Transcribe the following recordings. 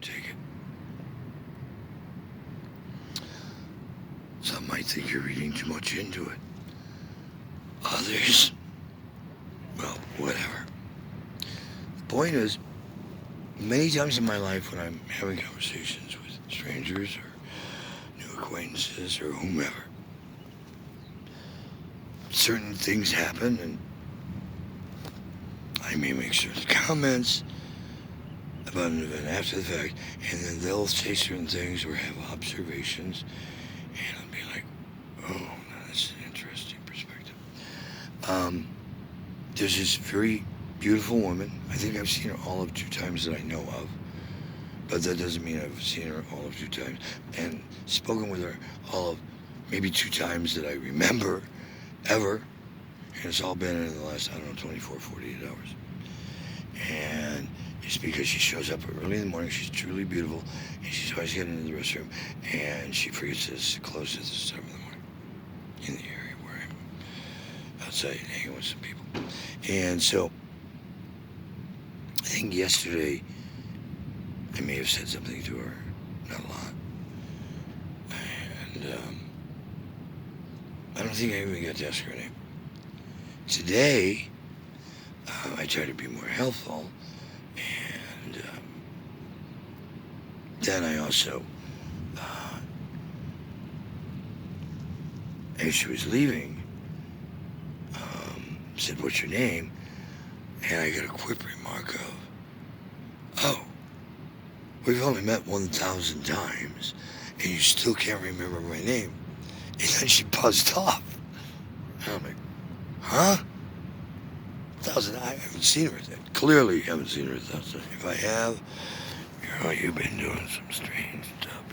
you take it. Some might think you're reading too much into it. Others, well, whatever. The point is, many times in my life when I'm having conversations with strangers or new acquaintances or whomever, certain things happen and I may make certain comments about an event after the fact, and then they'll say certain things or have observations, and I'll be like, oh, that's an interesting perspective. Um, there's this very beautiful woman. I think I've seen her all of 2 times that I know of, but that doesn't mean I've seen her all of 2 times, and spoken with her all of maybe 2 times that I remember ever, and it's all been in the last, I don't know, 24, 48 hours. And it's because she shows up early in the morning. She's truly beautiful, and she's always getting into the restroom, and she forgets to close at this time of the morning in the area where I'm outside hanging with some people. And so I think yesterday I may have said something to her, not a lot, and I don't think I even got to ask her name. Today, I try to be more helpful, and then I also, as she was leaving, said, "What's your name?" And I got a quick remark of, "Oh, we've only met 1,000 times, and you still can't remember my name." And then she buzzed off. And I'm like, huh? 1,000? I haven't seen her. Clearly haven't seen her 1,000. If I have, you've been doing some strange stuff.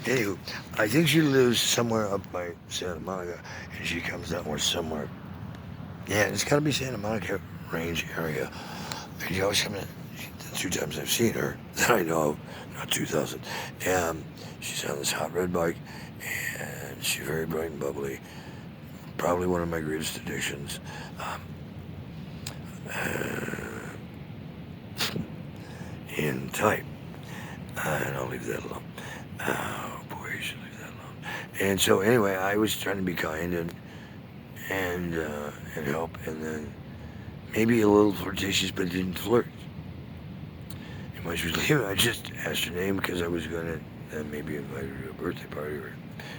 Anywho, I think she lives somewhere up by Santa Monica, and she comes down or somewhere. Yeah, it's got to be Santa Monica range area. And she always comes in. The 2 times I've seen her that I know of, not 2,000. She's on this hot red bike, and she's very bright and bubbly. Probably one of my greatest addictions. In type. And I'll leave that alone. Oh boy, I should leave that alone. And so anyway, I was trying to be kind and help, and then maybe a little flirtatious, but didn't flirt. And when she was leaving, I just asked her name because I was gonna maybe invite her to a birthday party or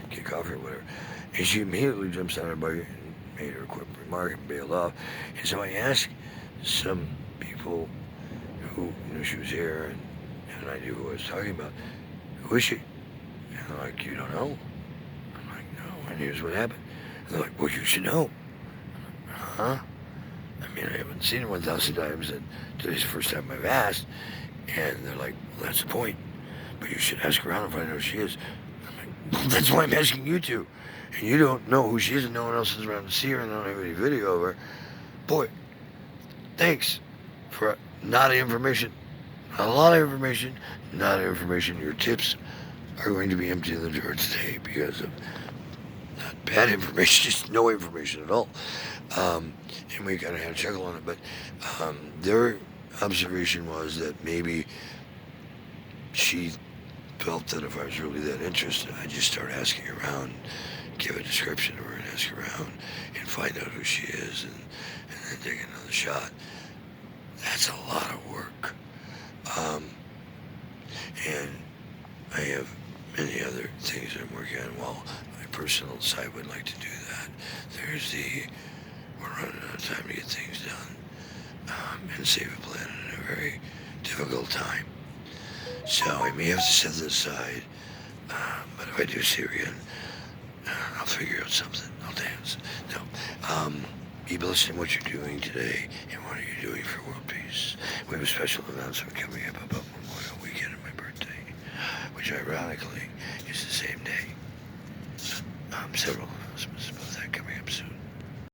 get coffee or whatever. And she immediately jumps on her bike and made her a quick remark and bailed off. And so I asked some people who knew she was here and I knew who I was talking about, who is she? And they're like, you don't know? I'm like, no, and here's what happened. And they're like, well, you should know. I'm like, huh? I mean, I haven't seen her 1,000 times, and today's the first time I've asked. And they're like, well, that's the point. But you should ask around and find out who she is. I'm like, well, that's why I'm asking you to. And you don't know who she is, and no one else is around to see her, and I don't have any video of her. Boy, thanks for not information. A lot of information, not information. Your tips are going to be empty in the jar today because of not bad information, just no information at all. And we kind of had a chuckle on it, but their observation was that maybe she felt that if I was really that interested, I'd just start asking around, give a description of her and ask around and find out who she is and then take another shot. That's a lot of work. And I have many other things I'm working on. While my personal side would like to do that, there's we're running out of time to get things done and save a planet in a very difficult time. So I may have to set this aside, but if I do see her again, I'll figure out something. I'll dance. No. Be blessed in what you're doing today and what are you doing for world peace. We have a special announcement coming up about Memorial Weekend and my birthday, which ironically is the same day. Several